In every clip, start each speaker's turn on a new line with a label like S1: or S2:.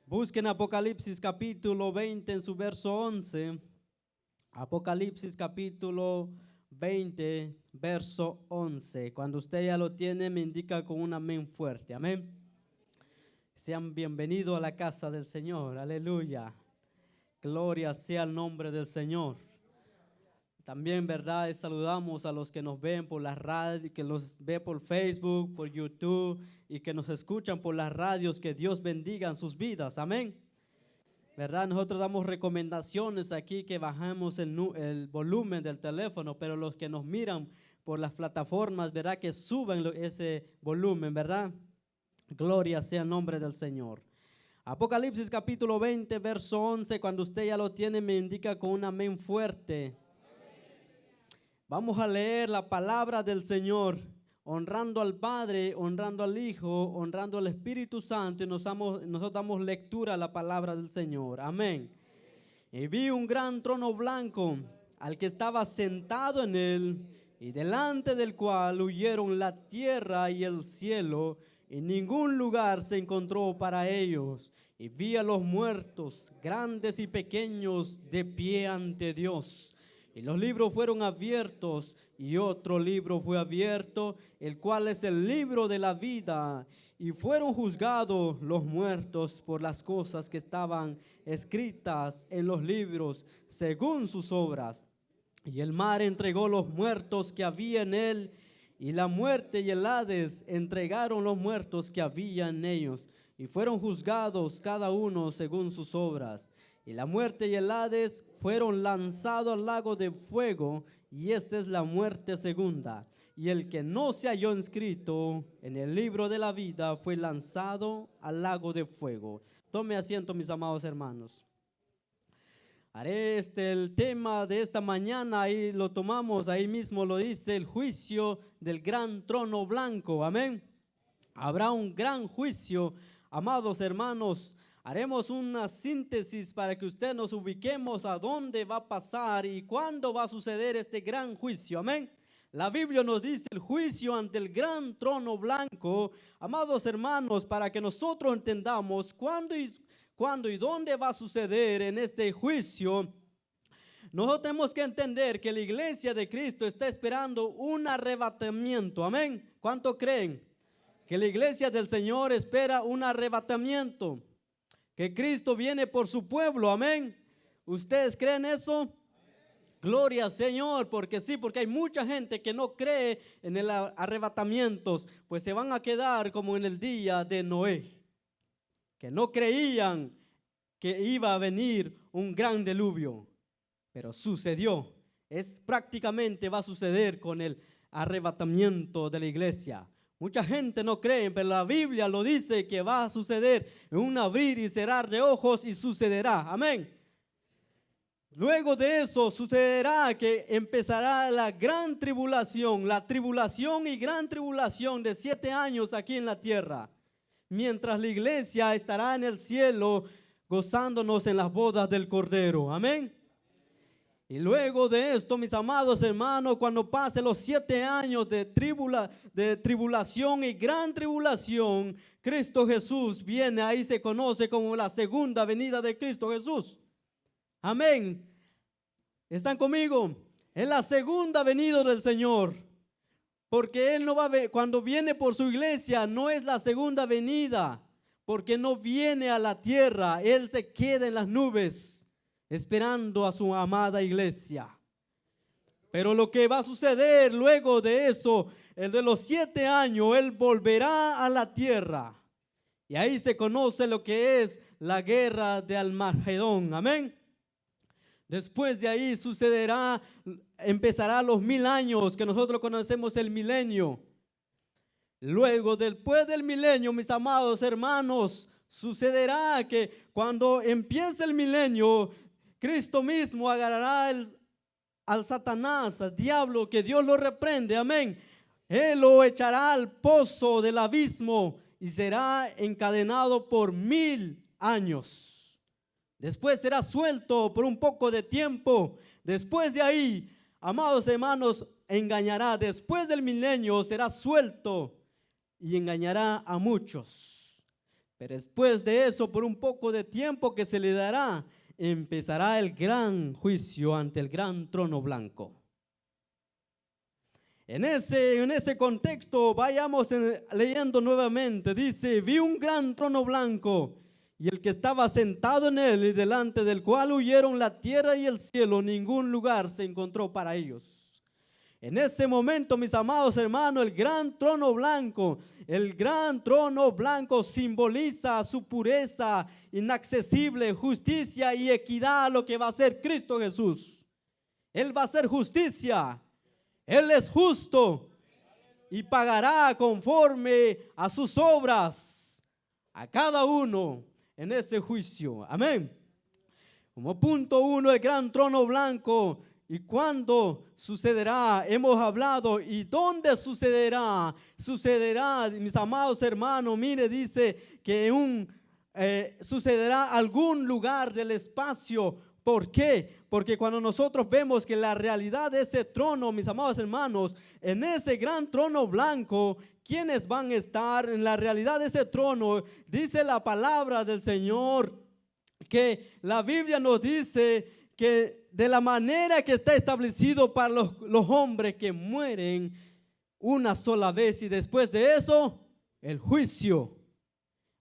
S1: Busquen Apocalipsis capítulo 20 en su verso 11. Apocalipsis capítulo 20, verso 11. Cuando usted ya lo tiene, me indica con un amén fuerte. Amén. Sean bienvenidos a la casa del Señor. Aleluya. Gloria sea el nombre del Señor. También, verdad, saludamos a los que nos ven por la radio, que nos ve por Facebook, por YouTube y que nos escuchan por las radios. Que Dios bendiga en sus vidas. Amén. ¿Verdad? Nosotros damos recomendaciones aquí que bajemos el volumen del teléfono, pero los que nos miran por las plataformas, ¿verdad? Que suben ese volumen, ¿verdad? Gloria sea el nombre del Señor. Apocalipsis capítulo 20, verso 11, cuando usted ya lo tiene, me indica con un amén fuerte. Vamos a leer la palabra del Señor, honrando al Padre, honrando al Hijo, honrando al Espíritu Santo, y nosotros damos lectura a la palabra del Señor. Amén. Y vi un gran trono blanco, al que estaba sentado en él, y delante del cual huyeron la tierra y el cielo, y ningún lugar se encontró para ellos. Y vi a los muertos, grandes y pequeños, de pie ante Dios. Y los libros fueron abiertos, y otro libro fue abierto, el cual es el libro de la vida. Y fueron juzgados los muertos por las cosas que estaban escritas en los libros, según sus obras. Y el mar entregó los muertos que había en él, y la muerte y el Hades entregaron los muertos que había en ellos, y fueron juzgados cada uno según sus obras. Y la muerte y el Hades fueron lanzados al lago de fuego, y esta es la muerte segunda. Y el que no se halló inscrito en el libro de la vida fue lanzado al lago de fuego. Tome asiento, mis amados hermanos. Haré el tema de esta mañana, ahí lo tomamos, ahí mismo lo dice, el juicio del gran trono blanco. Amén. Habrá un gran juicio, amados hermanos. Haremos una síntesis para que usted nos ubiquemos a dónde va a pasar y cuándo va a suceder este gran juicio. Amén. La Biblia nos dice el juicio ante el gran trono blanco. Amados hermanos, para que nosotros entendamos cuándo y dónde va a suceder en este juicio, nosotros tenemos que entender que la iglesia de Cristo está esperando un arrebatamiento. Amén. ¿Cuánto creen? Que la iglesia del Señor espera un arrebatamiento. Que Cristo viene por su pueblo, amén. ¿Ustedes creen eso? Gloria al Señor, porque sí, porque hay mucha gente que no cree en el arrebatamiento, pues se van a quedar como en el día de Noé, que no creían que iba a venir un gran diluvio, pero sucedió. Prácticamente va a suceder con el arrebatamiento de la iglesia. Mucha gente no cree, pero la Biblia lo dice que va a suceder en un abrir y cerrar de ojos y sucederá. Amén. Luego de eso sucederá que empezará la gran tribulación, la tribulación y gran tribulación de 7 años aquí en la tierra, mientras la iglesia estará en el cielo gozándonos en las bodas del Cordero. Amén. Y luego de esto, mis amados hermanos, cuando pase los 7 años de tribulación y gran tribulación, Cristo Jesús viene, ahí se conoce como la segunda venida de Cristo Jesús. Amén. ¿Están conmigo? Es la segunda venida del Señor, porque Él no va a ver, cuando viene por su iglesia, no es la segunda venida, porque no viene a la tierra, Él se queda en las nubes, esperando a su amada iglesia. Pero lo que va a suceder luego de eso, el de los 7 años, Él volverá a la tierra. Y ahí se conoce lo que es la guerra de Almagedón. Amén. Después de ahí empezará los 1000 años que nosotros conocemos el milenio. Luego, después del milenio, mis amados hermanos, sucederá que cuando empiece el milenio, Cristo mismo agarrará al Satanás, al diablo, que Dios lo reprende, amén. Él lo echará al pozo del abismo y será encadenado por 1000 años. Después será suelto por un poco de tiempo. Después de ahí, amados hermanos, engañará. Después del milenio será suelto y engañará a muchos. Pero después de eso, por un poco de tiempo que se le dará, empezará el gran juicio ante el gran trono blanco. En ese contexto, vayamos leyendo nuevamente. Dice, vi un gran trono blanco y el que estaba sentado en él y delante del cual huyeron la tierra y el cielo, ningún lugar se encontró para ellos. En ese momento, mis amados hermanos, el gran trono blanco simboliza su pureza, inaccesible, justicia y equidad, lo que va a hacer Cristo Jesús. Él va a hacer justicia, Él es justo y pagará conforme a sus obras a cada uno en ese juicio. Amén. Como punto 1, el gran trono blanco. ¿Y cuándo sucederá? Hemos hablado. ¿Y dónde sucederá? Sucederá, mis amados hermanos, mire, dice que sucederá algún lugar del espacio. ¿Por qué? Porque cuando nosotros vemos que la realidad de ese trono, mis amados hermanos, en ese gran trono blanco, ¿quiénes van a estar en la realidad de ese trono? Dice la palabra del Señor que la Biblia nos dice que de la manera que está establecido para los hombres que mueren una sola vez y después de eso, el juicio.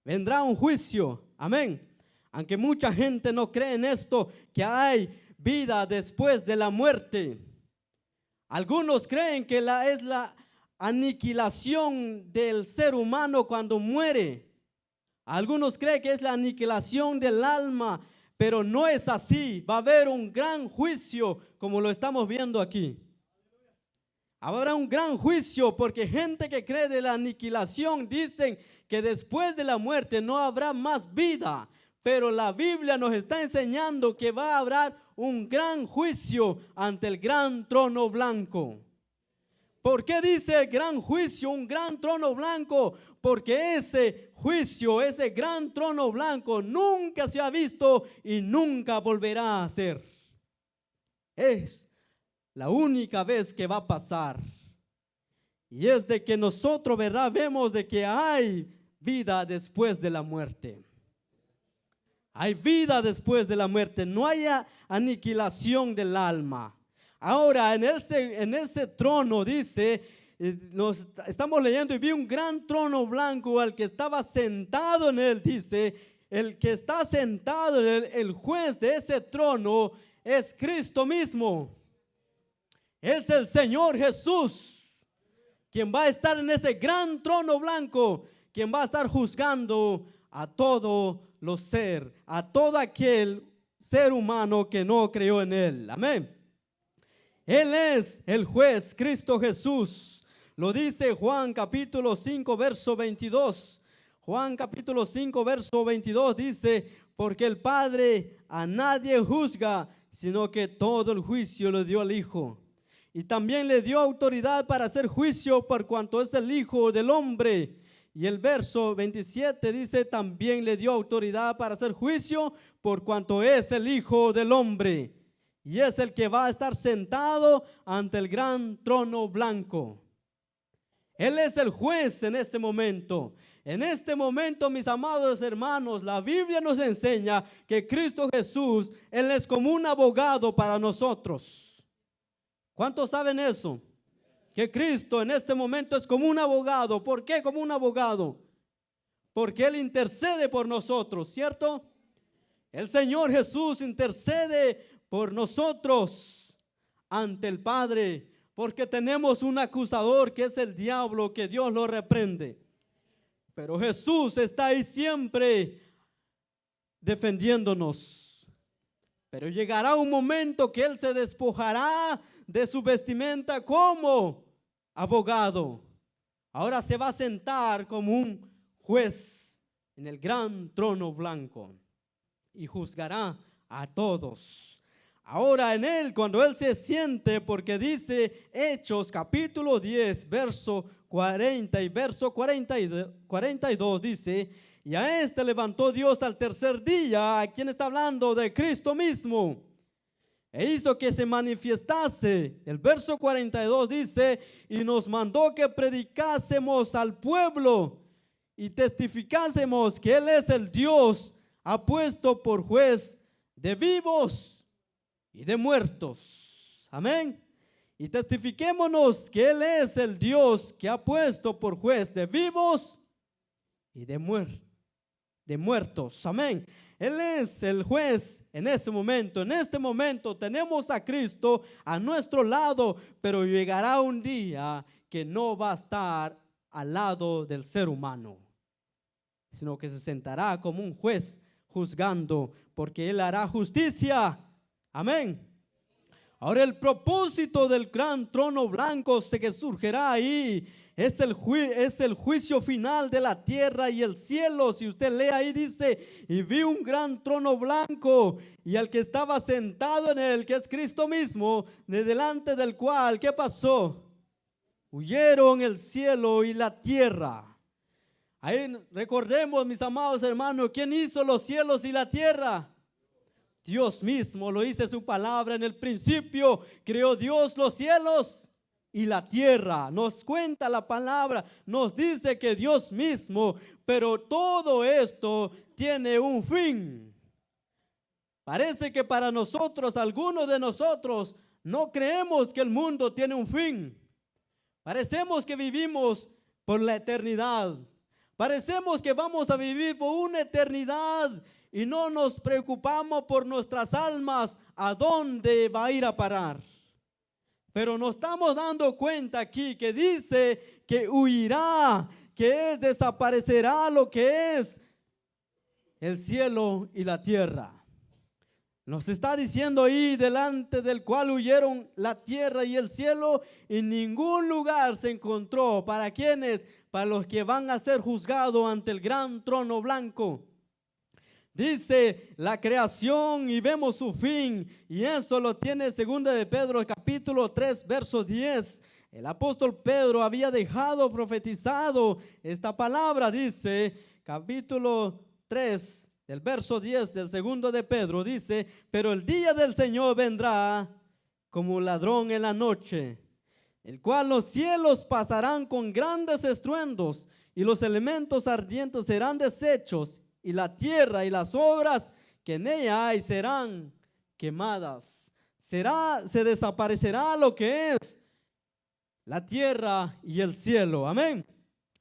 S1: Vendrá un juicio. Amén. Aunque mucha gente no cree en esto, que hay vida después de la muerte. Algunos creen que es la aniquilación del ser humano cuando muere. Algunos creen que es la aniquilación del alma, pero no es así. Va a haber un gran juicio, como lo estamos viendo aquí. Habrá un gran juicio porque gente que cree de la aniquilación dicen que después de la muerte no habrá más vida. Pero la Biblia nos está enseñando que va a haber un gran juicio ante el gran trono blanco. ¿Por qué dice el gran juicio, un gran trono blanco? Porque ese juicio, ese gran trono blanco nunca se ha visto y nunca volverá a ser. Es la única vez que va a pasar. Y es de que nosotros, ¿verdad? Vemos de que hay vida después de la muerte. Hay vida después de la muerte. No hay aniquilación del alma. Ahora, en ese trono dice, nos estamos leyendo y vi un gran trono blanco al que estaba sentado en él. Dice, el que está sentado en él, el juez de ese trono es Cristo mismo. Es el Señor Jesús, quien va a estar en ese gran trono blanco, quien va a estar juzgando a todo los seres, a todo aquel ser humano que no creyó en él. Amén. Él es el juez, Cristo Jesús. Lo dice Juan capítulo 5, verso 22. Juan capítulo 5, verso 22 dice, porque el Padre a nadie juzga, sino que todo el juicio le dio al Hijo. Y también le dio autoridad para hacer juicio por cuanto es el Hijo del Hombre. Y el verso 27 dice, también le dio autoridad para hacer juicio por cuanto es el Hijo del Hombre. Y es el que va a estar sentado ante el gran trono blanco. Él es el juez en ese momento. En este momento, mis amados hermanos, la Biblia nos enseña que Cristo Jesús, Él es como un abogado para nosotros. ¿Cuántos saben eso? Que Cristo en este momento es como un abogado. ¿Por qué como un abogado? Porque Él intercede por nosotros, ¿cierto? El Señor Jesús intercede por nosotros ante el Padre, porque tenemos un acusador que es el diablo, que Dios lo reprende. Pero Jesús está ahí siempre defendiéndonos. Pero llegará un momento que Él se despojará de su vestimenta como abogado. Ahora se va a sentar como un juez en el gran trono blanco y juzgará a todos. Ahora en Él, cuando Él se siente, porque dice Hechos capítulo 10, verso 40 y verso 42 dice, y a este levantó Dios al tercer día. ¿A quién está hablando? De Cristo mismo. E hizo que se manifestase. El verso 42 dice, y nos mandó que predicásemos al pueblo y testificásemos que Él es el Dios ha puesto por juez de vivos y de muertos. Amén. Y testifiquémonos que Él es el Dios que ha puesto por juez de vivos y de muertos. Amén. Él es el juez en ese momento. En este momento tenemos a Cristo a nuestro lado, pero llegará un día que no va a estar al lado del ser humano, sino que se sentará como un juez juzgando, porque Él hará justicia. Amén. Ahora el propósito del gran trono blanco que surgirá ahí es el juicio final de la tierra y el cielo. Si usted lee ahí dice, y vi un gran trono blanco y al que estaba sentado en él, que es Cristo mismo, de delante del cual, ¿qué pasó? Huyeron el cielo y la tierra. Ahí recordemos, mis amados hermanos, ¿quién hizo los cielos y la tierra? Dios mismo. Lo dice su palabra. En el principio creó Dios los cielos y la tierra. Nos cuenta la palabra, nos dice que Dios mismo, pero todo esto tiene un fin. Parece que para nosotros, algunos de nosotros, no creemos que el mundo tiene un fin. Parecemos que vivimos por la eternidad. Parecemos que vamos a vivir por una eternidad y no nos preocupamos por nuestras almas, a dónde va a ir a parar. Pero nos estamos dando cuenta aquí que dice que huirá, que desaparecerá lo que es el cielo y la tierra. Nos está diciendo ahí, delante del cual huyeron la tierra y el cielo, y ningún lugar se encontró. ¿Para quiénes? Para los que van a ser juzgados ante el gran trono blanco. Dice la creación y vemos su fin, y eso lo tiene 2 de Pedro capítulo 3 verso 10. El apóstol Pedro había dejado profetizado esta palabra. Dice capítulo 3 del verso 10 del 2 de Pedro, dice: pero el día del Señor vendrá como ladrón en la noche, el cual los cielos pasarán con grandes estruendos, y los elementos ardientes serán deshechos, y la tierra y las obras que en ella hay serán quemadas. Se desaparecerá lo que es la tierra y el cielo. Amén.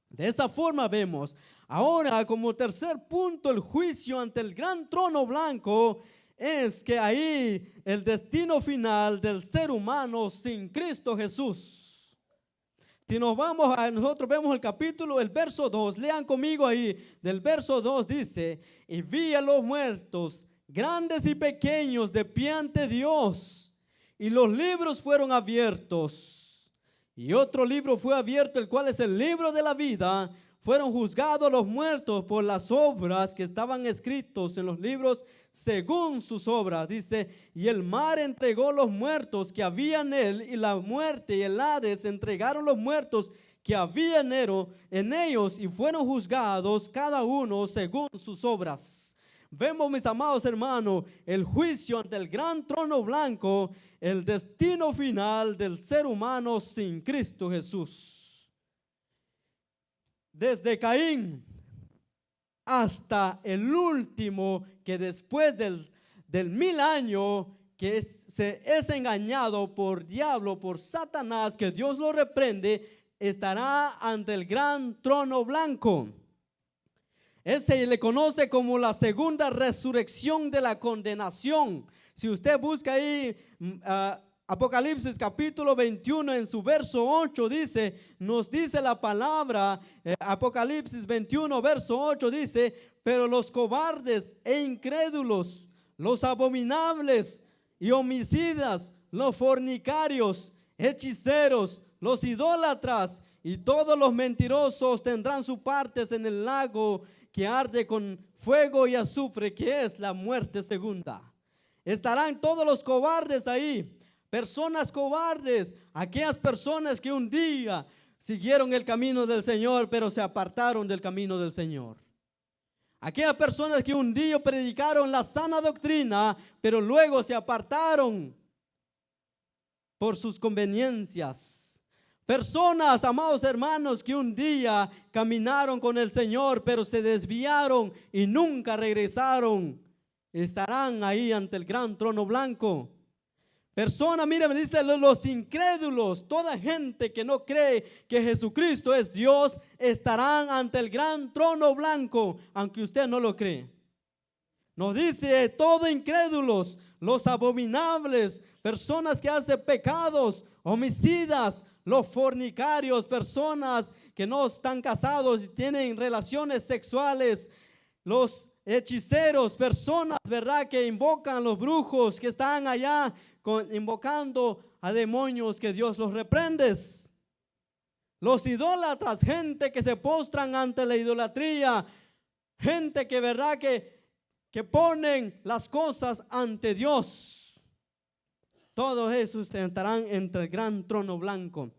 S1: De esa forma vemos. Ahora, como tercer punto, el juicio ante el gran trono blanco es que ahí el destino final del ser humano sin Cristo Jesús. Si nos vamos nosotros vemos el verso 2, lean conmigo ahí, del verso 2 dice: y vi a los muertos, grandes y pequeños, de pie ante Dios, y los libros fueron abiertos, y otro libro fue abierto, el cual es el libro de la vida. Fueron juzgados los muertos por las obras que estaban escritos en los libros según sus obras. Dice, y el mar entregó los muertos que había en él, y la muerte y el Hades entregaron los muertos que había en ellos, y fueron juzgados cada uno según sus obras. Vemos, mis amados hermanos, el juicio ante el gran trono blanco, el destino final del ser humano sin Cristo Jesús. Desde Caín hasta el último, que después del 1000 años que es engañado por diablo, por Satanás, que Dios lo reprende, estará ante el gran trono blanco. Ese le conoce como la segunda resurrección de la condenación. Si usted busca ahí Apocalipsis capítulo 21 en su verso 8 dice, nos dice la palabra, Apocalipsis 21 verso 8 dice: pero los cobardes e incrédulos, los abominables y homicidas, los fornicarios, hechiceros, los idólatras y todos los mentirosos tendrán su parte en el lago que arde con fuego y azufre, que es la muerte segunda. Estarán todos los cobardes ahí. Personas cobardes, aquellas personas que un día siguieron el camino del Señor, pero se apartaron del camino del Señor. Aquellas personas que un día predicaron la sana doctrina, pero luego se apartaron por sus conveniencias, Personas, amados hermanos, que un día caminaron con el Señor, pero se desviaron y nunca regresaron, estarán ahí ante el gran trono blanco. Personas, mire, me dice los incrédulos, toda gente que no cree que Jesucristo es Dios, estarán ante el gran trono blanco, aunque usted no lo cree. Nos dice todo incrédulos, los abominables, personas que hacen pecados, homicidas, los fornicarios, personas que no están casados y tienen relaciones sexuales, los hechiceros, personas, ¿verdad?, que invocan a los brujos, que están allá invocando a demonios, que Dios los reprende. Los idólatras, gente que se postran ante la idolatría, gente que, ¿verdad?, que ponen las cosas ante Dios. Todos esos sentarán entre el gran trono blanco.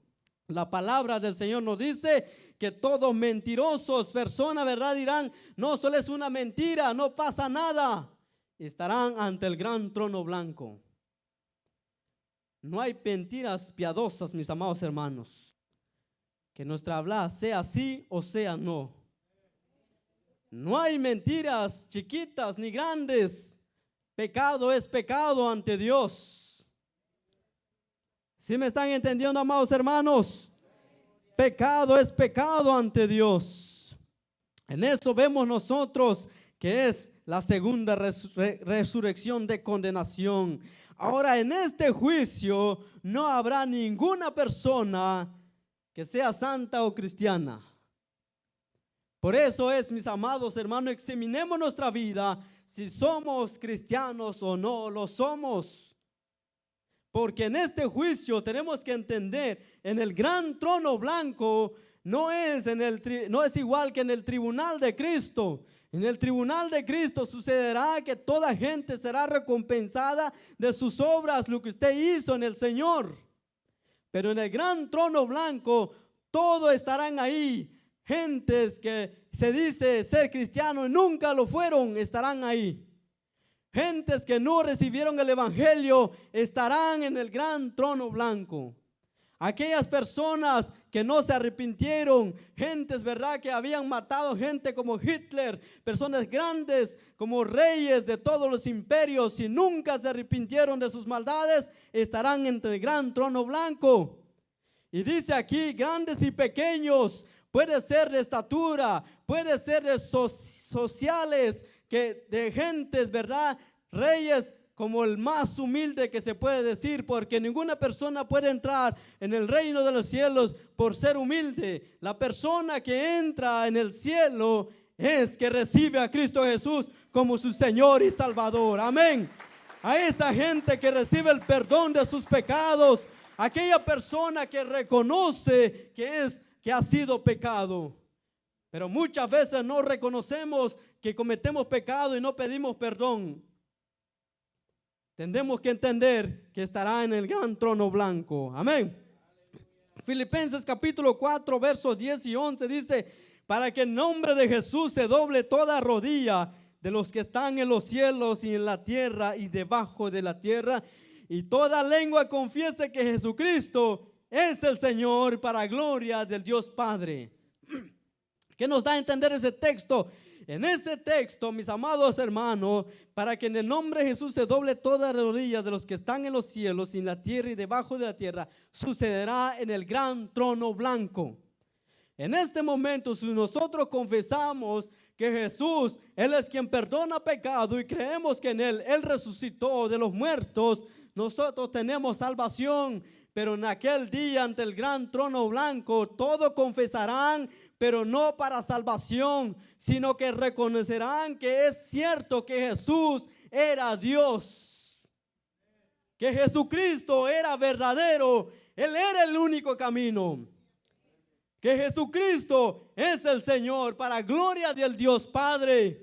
S1: La palabra del Señor nos dice que todos mentirosos, personas, ¿verdad?, dirán, no, solo es una mentira, no pasa nada. Estarán ante el gran trono blanco. No hay mentiras piadosas, mis amados hermanos. Que nuestra habla sea sí o sea no. No hay mentiras chiquitas ni grandes. Pecado es pecado ante Dios. ¿Sí me están entendiendo, amados hermanos? Pecado es pecado ante Dios. En eso vemos nosotros que es la segunda resurrección de condenación. Ahora, en este juicio no habrá ninguna persona que sea santa o cristiana. Por eso es, mis amados hermanos, examinemos nuestra vida si somos cristianos o no lo somos. Porque en este juicio tenemos que entender, en el gran trono blanco no es igual que en el tribunal de Cristo. En el tribunal de Cristo sucederá que toda gente será recompensada de sus obras, lo que usted hizo en el Señor. Pero en el gran trono blanco todos estarán ahí. Gentes que se dice ser cristianos y nunca lo fueron, estarán ahí. Gentes que no recibieron el evangelio estarán en el gran trono blanco. Aquellas personas que no se arrepintieron, gentes, ¿verdad?, que habían matado gente como Hitler, personas grandes como reyes de todos los imperios, y nunca se arrepintieron de sus maldades, estarán entre el gran trono blanco. Y dice aquí, grandes y pequeños, puede ser de estatura, puede ser de sociales, que de gentes, ¿verdad?, reyes como el más humilde que se puede decir, porque ninguna persona puede entrar en el reino de los cielos por ser humilde. La persona que entra en el cielo es que recibe a Cristo Jesús como su Señor y Salvador. Amén. A esa gente que recibe el perdón de sus pecados, aquella persona que reconoce que ha sido pecado. Pero muchas veces no reconocemos que cometemos pecado y no pedimos perdón. Tendremos que entender que estará en el gran trono blanco. Amén. Filipenses capítulo 4 versos 10 y 11 dice: para que en nombre de Jesús se doble toda rodilla de los que están en los cielos y en la tierra y debajo de la tierra, y toda lengua confiese que Jesucristo es el Señor, para gloria del Dios Padre. ¿Qué nos da a entender ese texto? En ese texto, mis amados hermanos, para que en el nombre de Jesús se doble toda rodilla de los que están en los cielos y en la tierra y debajo de la tierra, sucederá en el gran trono blanco. En este momento, si nosotros confesamos que Jesús, Él es quien perdona pecado, y creemos que en Él resucitó de los muertos, nosotros tenemos salvación. Pero en aquel día, ante el gran trono blanco, todos confesarán, pero no para salvación, sino que reconocerán que es cierto que Jesús era Dios, que Jesucristo era verdadero, Él era el único camino, que Jesucristo es el Señor, para gloria del Dios Padre.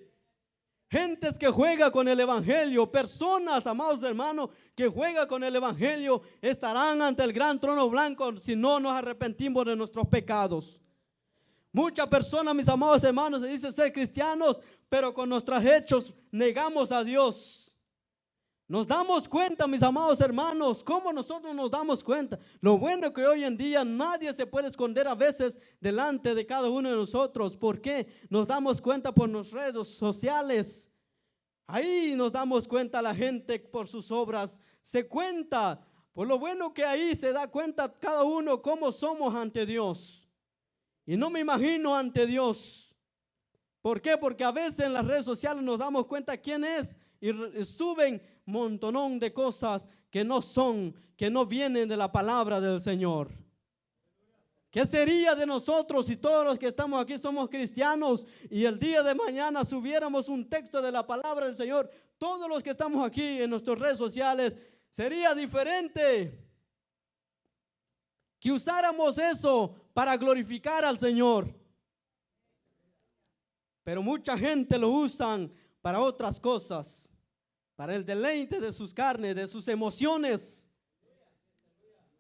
S1: Gentes que juegan con el evangelio, personas, amados hermanos, que juegan con el evangelio, estarán ante el gran trono blanco si no nos arrepentimos de nuestros pecados. Muchas personas, mis amados hermanos, se dicen ser cristianos, pero con nuestros hechos negamos a Dios. Nos damos cuenta, mis amados hermanos, cómo nosotros nos damos cuenta. Lo bueno es que hoy en día nadie se puede esconder a veces delante de cada uno de nosotros. ¿Por qué? Nos damos cuenta por nuestras redes sociales. Ahí nos damos cuenta la gente por sus obras. Se cuenta, por lo bueno que ahí se da cuenta cada uno cómo somos ante Dios. Y no me imagino ante Dios. ¿Por qué? Porque a veces en las redes sociales nos damos cuenta quién es y suben montonón de cosas que no son, que no vienen de la palabra del Señor. ¿Qué sería de nosotros si todos los que estamos aquí somos cristianos y el día de mañana subiéramos un texto de la palabra del Señor? Todos los que estamos aquí en nuestras redes sociales, sería diferente que usáramos eso para glorificar al Señor. Pero mucha gente lo usan para otras cosas, para el deleite de sus carnes, de sus emociones.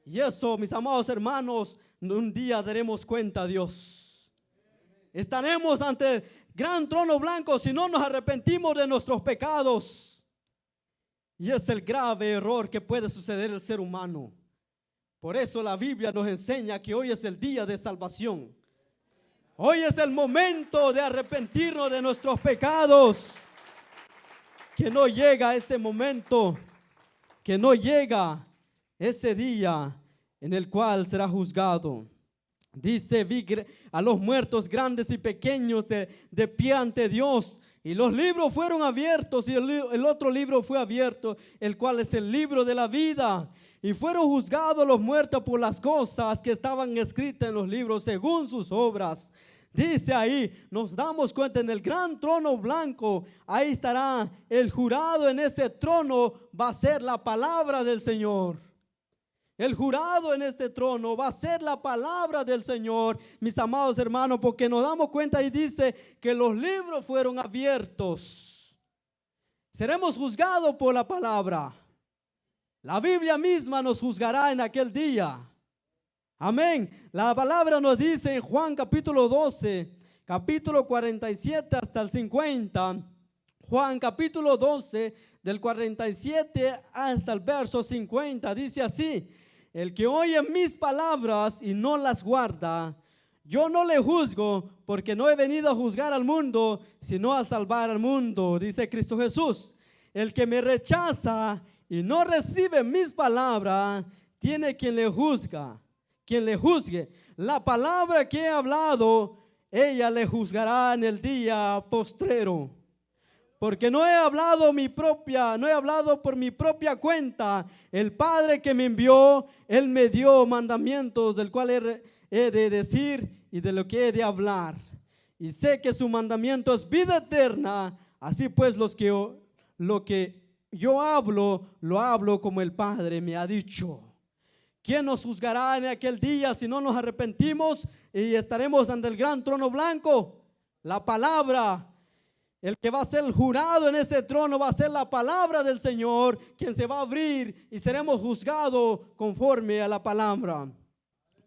S1: Y eso, mis amados hermanos, un día daremos cuenta a Dios. Estaremos ante el gran trono blanco si no nos arrepentimos de nuestros pecados. Y es el grave error que puede suceder al ser humano. Por eso la Biblia nos enseña que hoy es el día de salvación. Hoy es el momento de arrepentirnos de nuestros pecados. Que no llega ese momento, que no llega ese día en el cual será juzgado. Dice, vi a los muertos grandes y pequeños de pie ante Dios, y los libros fueron abiertos, y el otro libro fue abierto, el cual es el libro de la vida, y fueron juzgados los muertos por las cosas que estaban escritas en los libros según sus obras. Dice ahí, nos damos cuenta en el gran trono blanco, ahí estará el jurado. En ese trono va a ser la palabra del Señor. El jurado en este trono va a ser la palabra del Señor, mis amados hermanos, porque nos damos cuenta y dice que los libros fueron abiertos. Seremos juzgados por la palabra. La Biblia misma nos juzgará en aquel día. Amén. La palabra nos dice en Juan capítulo 12, capítulo 47 hasta el 50. Juan capítulo 12, del 47 hasta el verso 50. Dice así: el que oye mis palabras y no las guarda, yo no le juzgo, porque no he venido a juzgar al mundo, sino a salvar al mundo, dice Cristo Jesús. El que me rechaza y no recibe mis palabras, tiene quien le juzga. Quien le juzgue, la palabra que he hablado, ella le juzgará en el día postrero. Porque no he hablado por mi propia cuenta. El Padre que me envió, Él me dio mandamientos del cual he de decir y de lo que he de hablar. Y sé que su mandamiento es vida eterna. Así pues lo que yo hablo, lo hablo como el Padre me ha dicho. ¿Quién nos juzgará en aquel día si no nos arrepentimos y estaremos ante el gran trono blanco? La palabra. El que va a ser el jurado en ese trono va a ser la palabra del Señor, quien se va a abrir y seremos juzgados conforme a la palabra.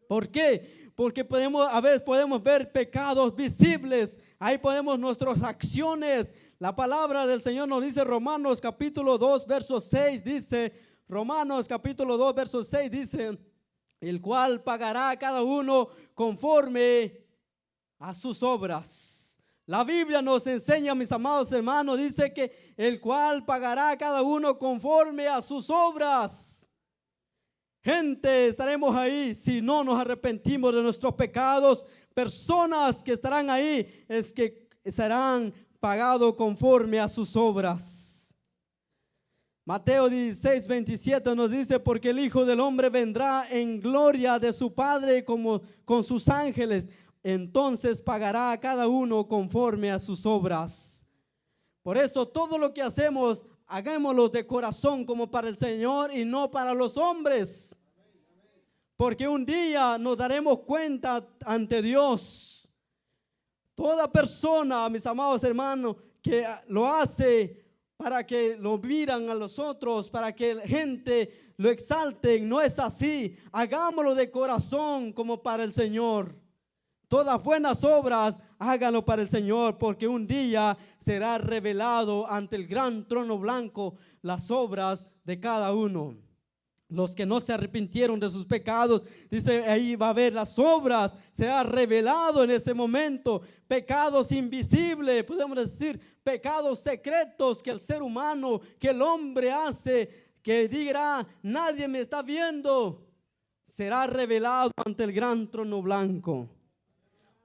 S1: ¿Por qué? Porque a veces podemos ver pecados visibles. Ahí podemos nuestras acciones. La palabra del Señor nos dice, Romanos capítulo 2, verso 6, dice... Romanos capítulo 2 verso 6 dice, el cual pagará a cada uno conforme a sus obras. La Biblia nos enseña, mis amados hermanos, dice que el cual pagará a cada uno conforme a sus obras. Gente, estaremos ahí si no nos arrepentimos de nuestros pecados. Personas que estarán ahí es que serán pagados conforme a sus obras. Mateo 16, 27 nos dice, porque el Hijo del Hombre vendrá en gloria de su Padre como con sus ángeles, entonces pagará a cada uno conforme a sus obras. Por eso todo lo que hacemos, hagámoslo de corazón como para el Señor y no para los hombres. Porque un día nos daremos cuenta ante Dios. Toda persona, mis amados hermanos, que lo hace para que lo miran a los otros, para que la gente lo exalten, no es así. Hagámoslo de corazón como para el Señor. Todas buenas obras háganlo para el Señor, porque un día será revelado ante el gran trono blanco las obras de cada uno. Los que no se arrepintieron de sus pecados, dice ahí va a haber las obras, será revelado en ese momento, pecados invisibles, podemos decir pecados secretos que el ser humano, que el hombre hace, que dirá, nadie me está viendo, será revelado ante el gran trono blanco.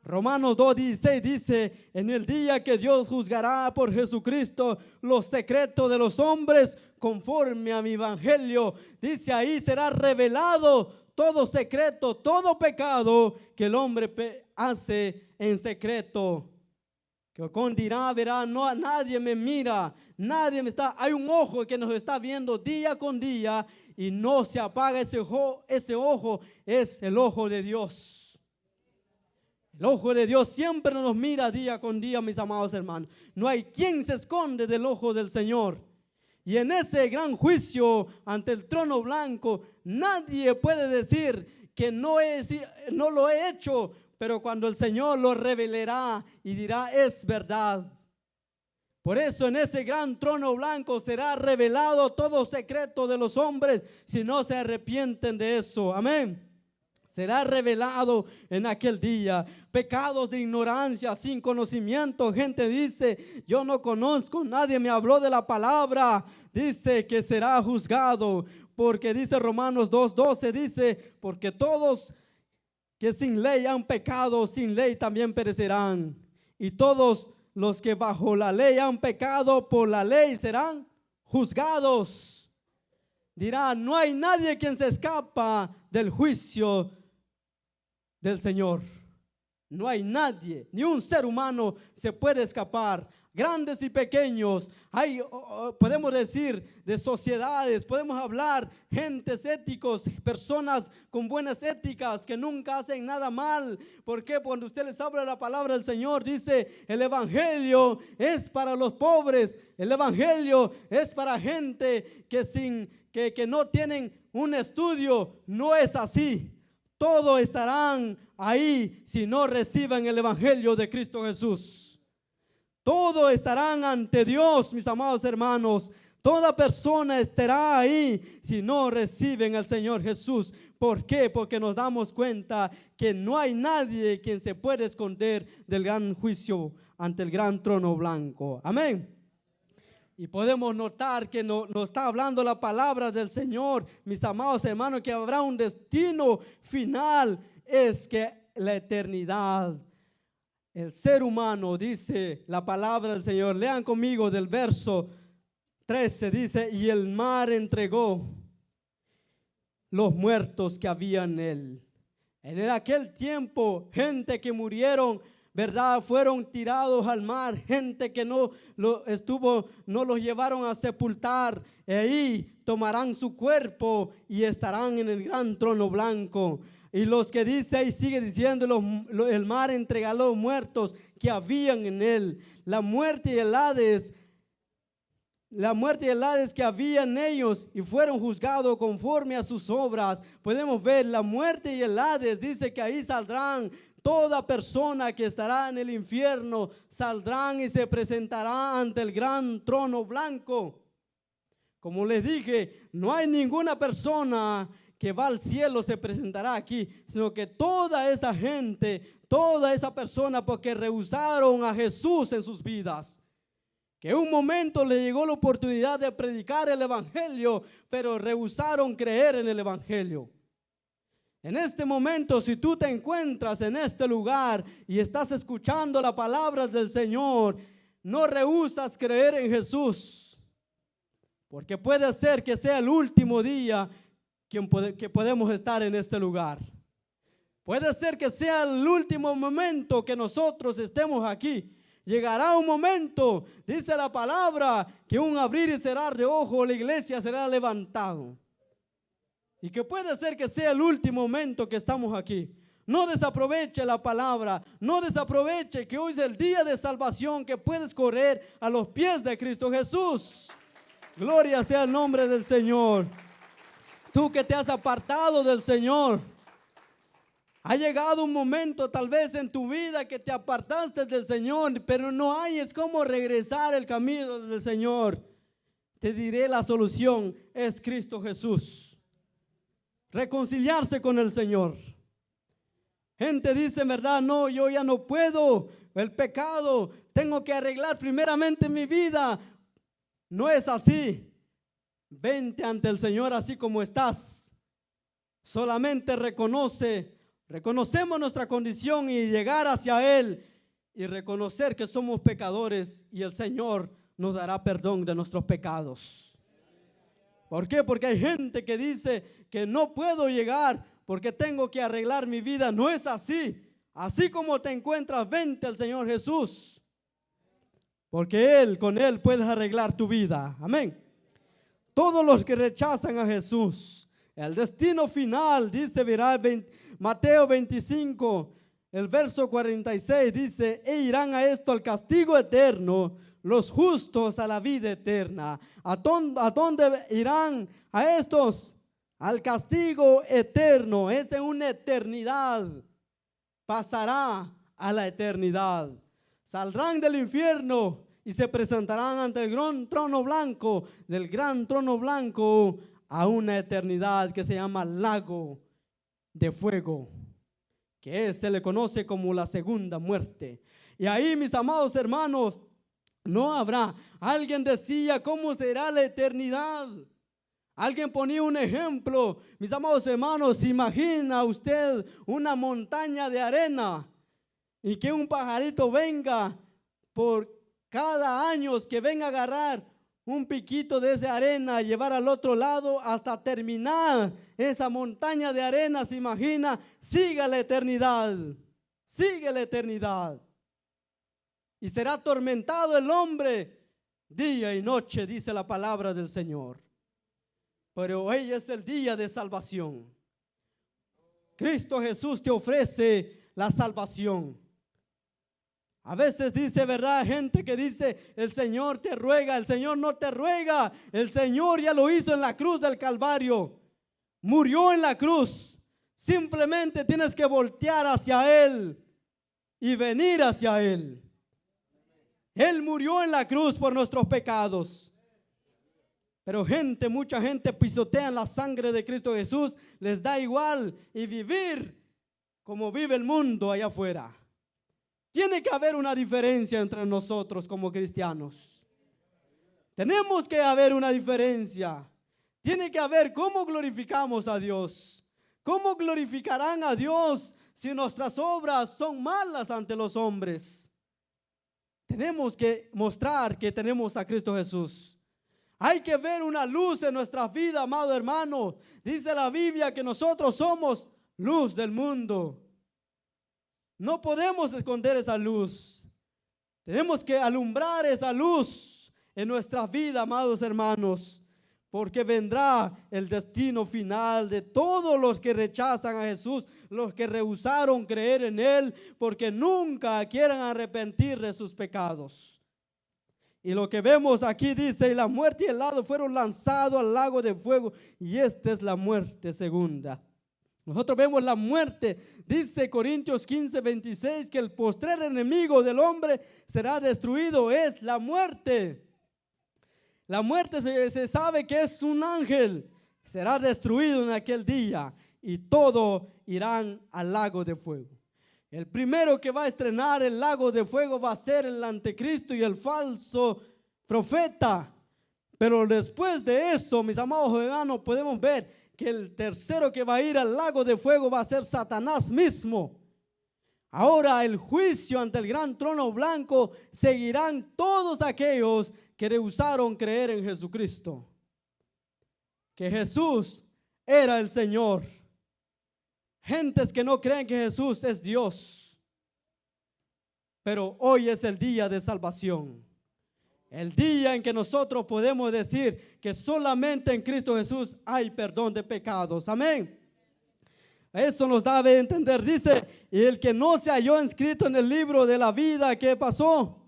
S1: Romanos 2:16 dice, en el día que Dios juzgará por Jesucristo los secretos de los hombres conforme a mi evangelio, dice ahí será revelado todo secreto, todo pecado que el hombre hace en secreto. Que con dirá, verá, no, nadie me mira, nadie me está, hay un ojo que nos está viendo día con día y no se apaga ese ojo es el ojo de Dios. El ojo de Dios siempre nos mira día con día, mis amados hermanos. No hay quien se esconde del ojo del Señor. Y en ese gran juicio ante el trono blanco, nadie puede decir que no lo he hecho, pero cuando el Señor lo revelará y dirá, es verdad. Por eso en ese gran trono blanco será revelado todo secreto de los hombres si no se arrepienten de eso. Amén. Será revelado en aquel día. Pecados de ignorancia, sin conocimiento. Gente dice, yo no conozco, nadie me habló de la palabra. Dice que será juzgado. Porque dice Romanos 2:12, dice, porque todos que sin ley han pecado, sin ley también perecerán. Y todos los que bajo la ley han pecado, por la ley serán juzgados. Dirá, no hay nadie quien se escapa del juicio del Señor. No hay nadie, ni un ser humano se puede escapar. Grandes y pequeños, hay, podemos decir, de sociedades, podemos hablar, gentes éticos, personas con buenas éticas que nunca hacen nada mal. ¿Por qué? Cuando usted les habla la palabra del Señor, dice, el evangelio es para los pobres, el evangelio es para gente que no tienen un estudio. No es así. Todos estarán ahí si no reciben el evangelio de Cristo Jesús. Todos estarán ante Dios, mis amados hermanos. Toda persona estará ahí si no reciben al Señor Jesús. ¿Por qué? Porque nos damos cuenta que no hay nadie quien se puede esconder del gran juicio ante el gran trono blanco. Amén. Y podemos notar que nos está hablando la palabra del Señor, mis amados hermanos, que habrá un destino final, es que la eternidad. El ser humano, dice la palabra del Señor, lean conmigo del verso 13, dice, y el mar entregó los muertos que había en él. En aquel tiempo, gente que murieron, ¿verdad? Fueron tirados al mar, gente que no los llevaron a sepultar, y ahí tomarán su cuerpo y estarán en el gran trono blanco. Y los que dice y sigue diciendo, el mar entrega a los muertos que habían en él. La muerte y el Hades que había en ellos y fueron juzgados conforme a sus obras. Podemos ver la muerte y el Hades, dice que ahí saldrán. Toda persona que estará en el infierno saldrán y se presentará ante el gran trono blanco. Como les dije, no hay ninguna persona que va al cielo se presentará aquí, sino que toda esa gente, toda esa persona, porque rehusaron a Jesús en sus vidas, que en un momento le llegó la oportunidad de predicar el evangelio, pero rehusaron creer en el evangelio. En este momento, si tú te encuentras en este lugar y estás escuchando las palabras del Señor, no rehusas creer en Jesús, porque puede ser que sea el último día que podemos estar en este lugar. Puede ser que sea el último momento que nosotros estemos aquí. Llegará un momento, dice la palabra, que un abrir y cerrar de ojos la iglesia será levantado. Y que puede ser que sea el último momento que estamos aquí. No desaproveche la palabra, no desaproveche que hoy es el día de salvación, que puedes correr a los pies de Cristo Jesús. Gloria sea el nombre del Señor. Tú que te has apartado del Señor, Ha llegado un momento tal vez en tu vida que te apartaste del Señor, pero no hay es cómo regresar el camino del Señor. Te diré la solución, es Cristo Jesús. Reconciliarse con el Señor. Gente dice, ¿verdad? No, yo ya no puedo, el pecado, tengo que arreglar primeramente mi vida. No es así. Vente ante el Señor así como estás. Solamente reconocemos nuestra condición y llegar hacia Él y reconocer que somos pecadores y el Señor nos dará perdón de nuestros pecados. ¿Por qué? Porque hay gente que dice que no puedo llegar porque tengo que arreglar mi vida. No es así. Así como te encuentras, vente al Señor Jesús. Porque con Él puedes arreglar tu vida. Amén. Todos los que rechazan a Jesús, el destino final, dice, verá, Mateo 25, el verso 46, dice, e irán a esto al castigo eterno, los justos a la vida eterna. ¿A dónde irán a estos? Al castigo eterno. Es de una eternidad. Pasará a la eternidad. Saldrán del infierno y se presentarán ante el gran trono blanco, del gran trono blanco, a una eternidad que se llama lago de fuego, que se le conoce como la segunda muerte. Y ahí, mis amados hermanos, no habrá. Alguien decía, ¿cómo será la eternidad? Alguien ponía un ejemplo. Mis amados hermanos, imagina usted una montaña de arena y que un pajarito venga por cada año, que venga a agarrar un piquito de esa arena, llevar al otro lado hasta terminar esa montaña de arena. Se imagina, sigue la eternidad, sigue la eternidad. Y será atormentado el hombre día y noche, dice la palabra del Señor. Pero hoy es el día de salvación. Cristo Jesús te ofrece la salvación. A veces dice, ¿verdad? Gente que dice, el Señor te ruega. El Señor no te ruega. El Señor ya lo hizo en la cruz del Calvario. Murió en la cruz. Simplemente tienes que voltear hacia Él y venir hacia Él. Él murió en la cruz por nuestros pecados. Pero mucha gente pisotea la sangre de Cristo Jesús. Les da igual y vivir como vive el mundo allá afuera. Tiene que haber una diferencia entre nosotros como cristianos. Tenemos que haber una diferencia. Tiene que haber cómo glorificamos a Dios. ¿Cómo glorificarán a Dios si nuestras obras son malas ante los hombres? Tenemos que mostrar que tenemos a Cristo Jesús. Hay que ver una luz en nuestra vida, amado hermano. Dice la Biblia que nosotros somos luz del mundo. No podemos esconder esa luz. Tenemos que alumbrar esa luz en nuestra vida, amados hermanos, porque vendrá el destino final de todos los que rechazan a Jesús, los que rehusaron creer en Él, porque nunca quieren arrepentir de sus pecados. Y lo que vemos aquí dice, y la muerte y el hado fueron lanzados al lago de fuego, y esta es la muerte segunda. Nosotros vemos la muerte, dice Corintios 15, 26, que el postrer enemigo del hombre será destruido, es la muerte. La muerte se sabe que es un ángel, será destruido en aquel día y todos irán al lago de fuego. El primero que va a estrenar el lago de fuego va a ser el anticristo y el falso profeta. Pero después de eso, mis amados hermanos, podemos ver que el tercero que va a ir al lago de fuego va a ser Satanás mismo. Ahora el juicio ante el gran trono blanco seguirán todos aquellos que rehusaron creer en Jesucristo. Que Jesús era el Señor. Gentes que no creen que Jesús es Dios. Pero hoy es el día de salvación. El día en que nosotros podemos decir que solamente en Cristo Jesús hay perdón de pecados. Amén. Eso nos da a entender. Dice, y el que no se halló inscrito en el libro de la vida, ¿qué pasó?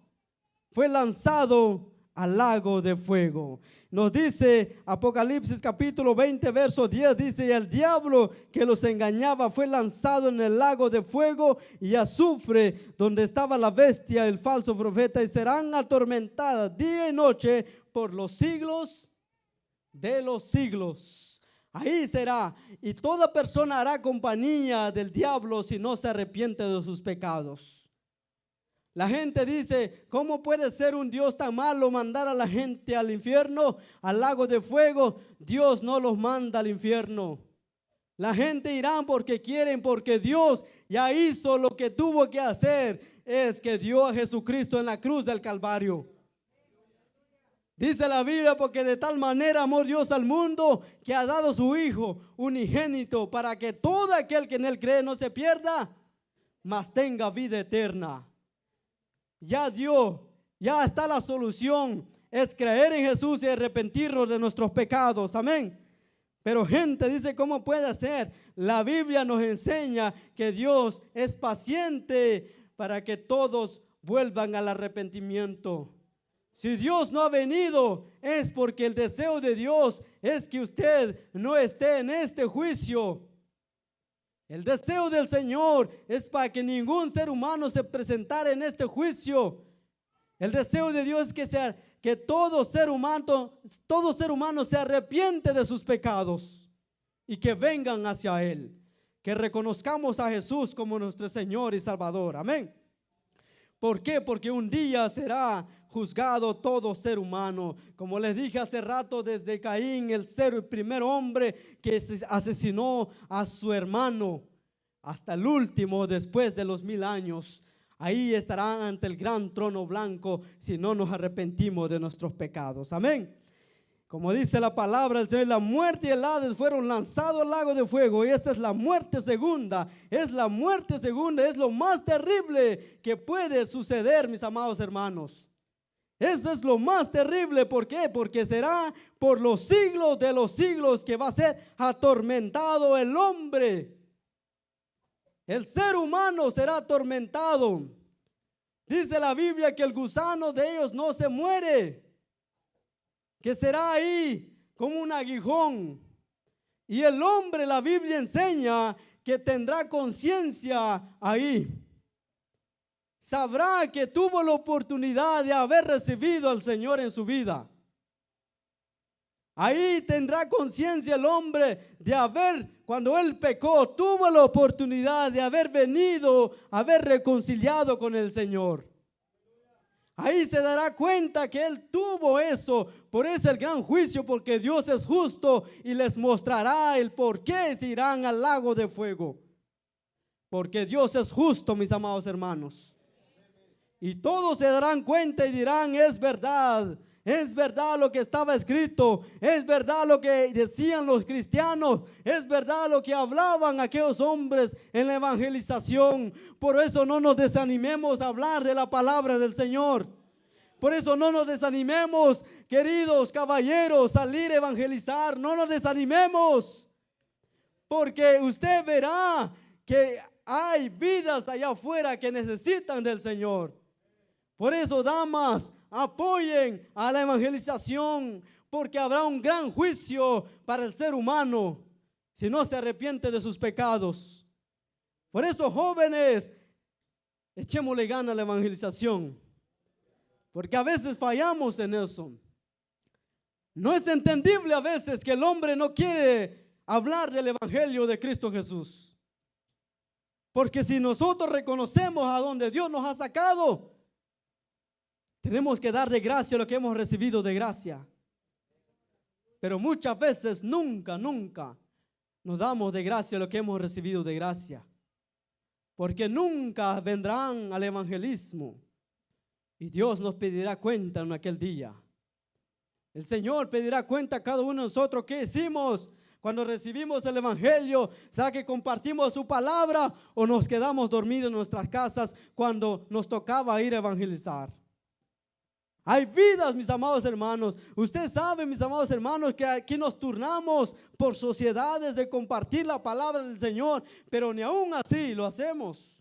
S1: Fue lanzado al lago de fuego. Nos dice Apocalipsis capítulo 20, verso 10, dice: y el diablo que los engañaba fue lanzado en el lago de fuego y azufre, donde estaba la bestia, el falso profeta, y serán atormentadas día y noche por los siglos de los siglos. Ahí será, y toda persona hará compañía del diablo si no se arrepiente de sus pecados. La gente dice: ¿cómo puede ser un Dios tan malo mandar a la gente al infierno, al lago de fuego? Dios no los manda al infierno. La gente irá porque quieren, porque Dios ya hizo lo que tuvo que hacer, es que dio a Jesucristo en la cruz del Calvario. Dice la Biblia: porque de tal manera amó Dios al mundo que ha dado su Hijo unigénito, para que todo aquel que en él cree no se pierda, mas tenga vida eterna. Ya dio, ya está la solución, es creer en Jesús y arrepentirnos de nuestros pecados, amén. Pero gente dice: ¿cómo puede ser? La Biblia nos enseña que Dios es paciente para que todos vuelvan al arrepentimiento. Si Dios no ha venido, es porque el deseo de Dios es que usted no esté en este juicio. El deseo del Señor es para que ningún ser humano se presentara en este juicio. El deseo de Dios es que todo ser humano se arrepiente de sus pecados y que vengan hacia Él. Que reconozcamos a Jesús como nuestro Señor y Salvador. Amén. ¿Por qué? Porque un día será juzgado todo ser humano. Como les dije hace rato, desde Caín, el primer hombre que asesinó a su hermano, hasta el último después de los 1000 años. Ahí estarán ante el gran trono blanco si no nos arrepentimos de nuestros pecados. Amén. Como dice la palabra del Señor: la muerte y el Hades fueron lanzados al lago de fuego. Y esta es la muerte segunda. Es la muerte segunda, es lo más terrible que puede suceder, mis amados hermanos. Eso es lo más terrible. ¿Por qué? Porque será por los siglos de los siglos que va a ser atormentado el hombre. El ser humano será atormentado. Dice la Biblia que el gusano de ellos no se muere, que será ahí como un aguijón. Y el hombre, la Biblia enseña que tendrá conciencia ahí. Sabrá que tuvo la oportunidad de haber recibido al Señor en su vida. Ahí tendrá conciencia el hombre de cuando él pecó, tuvo la oportunidad de haber venido, haber reconciliado con el Señor. Ahí se dará cuenta que él tuvo eso. Por eso el gran juicio, porque Dios es justo y les mostrará el por qué se irán al lago de fuego. Porque Dios es justo, mis amados hermanos. Y todos se darán cuenta y dirán: es verdad lo que estaba escrito, es verdad lo que decían los cristianos, es verdad lo que hablaban aquellos hombres en la evangelización. Por eso no nos desanimemos a hablar de la palabra del Señor. Por eso no nos desanimemos, queridos caballeros, salir a evangelizar. No nos desanimemos, porque usted verá que hay vidas allá afuera que necesitan del Señor. Por eso, damas, apoyen a la evangelización, porque habrá un gran juicio para el ser humano si no se arrepiente de sus pecados. Por eso, jóvenes, echémosle gana a la evangelización, porque a veces fallamos en eso. No es entendible a veces que el hombre no quiere hablar del evangelio de Cristo Jesús, porque si nosotros reconocemos a donde Dios nos ha sacado, tenemos que dar de gracia lo que hemos recibido de gracia. Pero muchas veces nunca nos damos de gracia lo que hemos recibido de gracia, porque nunca vendrán al evangelismo y Dios nos pedirá cuenta en aquel día. El Señor pedirá cuenta a cada uno de nosotros qué hicimos cuando recibimos el evangelio. ¿Será que compartimos su palabra o nos quedamos dormidos en nuestras casas cuando nos tocaba ir a evangelizar? Hay vidas, mis amados hermanos. Usted sabe, mis amados hermanos, que aquí nos turnamos por sociedades de compartir la palabra del Señor, pero ni aún así lo hacemos.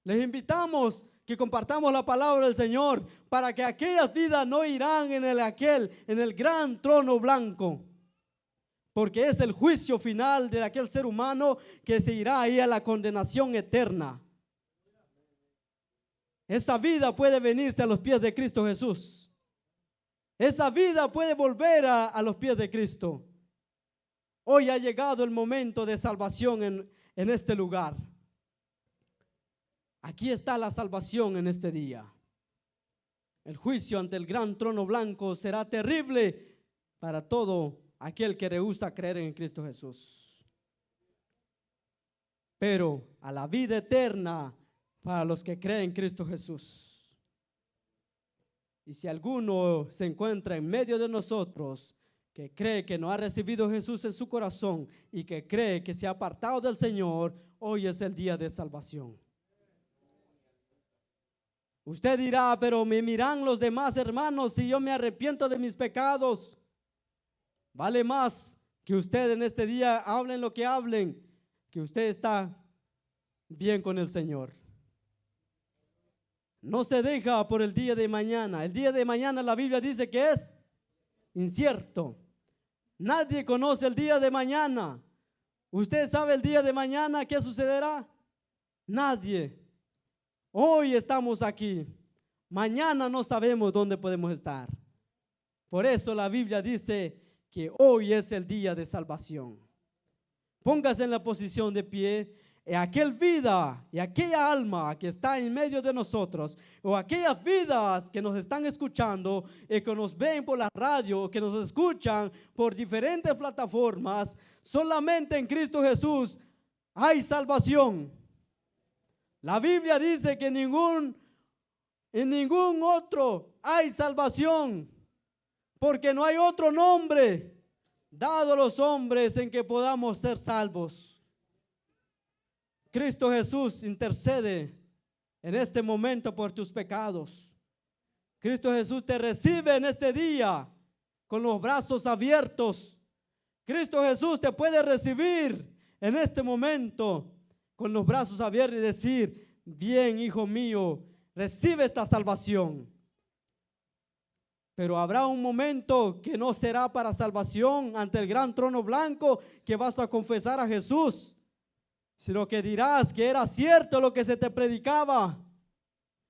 S1: Les invitamos que compartamos la palabra del Señor, para que aquellas vidas no irán en el gran trono blanco, porque es el juicio final de aquel ser humano que se irá ahí a la condenación eterna. Esa vida puede venirse a los pies de Cristo Jesús. Esa vida puede volver a los pies de Cristo. Hoy ha llegado el momento de salvación en este lugar. Aquí está la salvación en este día. El juicio ante el gran trono blanco será terrible para todo aquel que rehúsa creer en Cristo Jesús. Pero a la vida eterna para los que creen en Cristo Jesús. Y si alguno se encuentra en medio de nosotros que cree que no ha recibido a Jesús en su corazón y que cree que se ha apartado del Señor, hoy es el día de salvación. Usted dirá, pero me miran los demás hermanos si yo me arrepiento de mis pecados. Vale más que usted en este día hablen lo que hablen, que usted está bien con el Señor. No se deja por el día de mañana. El día de mañana la Biblia dice que es incierto. Nadie conoce el día de mañana. ¿Usted sabe el día de mañana qué sucederá? Nadie. Hoy estamos aquí. Mañana no sabemos dónde podemos estar. Por eso la Biblia dice que hoy es el día de salvación. Póngase en la posición de pie. Aquel vida y aquella alma que está en medio de nosotros, o aquellas vidas que nos están escuchando y que nos ven por la radio, que nos escuchan por diferentes plataformas, solamente en Cristo Jesús hay salvación. La Biblia dice que en ningún otro hay salvación, porque no hay otro nombre dado a los hombres en que podamos ser salvos. Cristo Jesús intercede en este momento por tus pecados. Cristo Jesús te recibe en este día con los brazos abiertos. Cristo Jesús te puede recibir en este momento con los brazos abiertos y decir, bien, hijo mío, recibe esta salvación. Pero habrá un momento que no será para salvación ante el gran trono blanco, que vas a confesar a Jesús, sino que dirás que era cierto lo que se te predicaba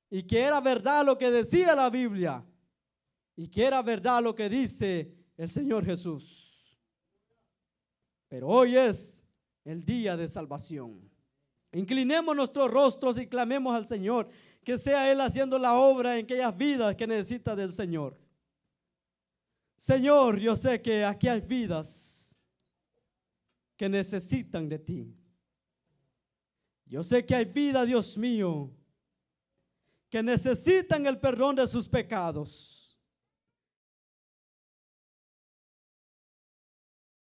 S1: y que era verdad lo que decía la Biblia y que era verdad lo que dice el Señor Jesús. Pero hoy es el día de salvación. Inclinemos nuestros rostros y clamemos al Señor, que sea Él haciendo la obra en aquellas vidas que necesita del Señor. Señor, yo sé que aquí hay vidas que necesitan de ti. Yo sé que hay vida, Dios mío, que necesitan el perdón de sus pecados.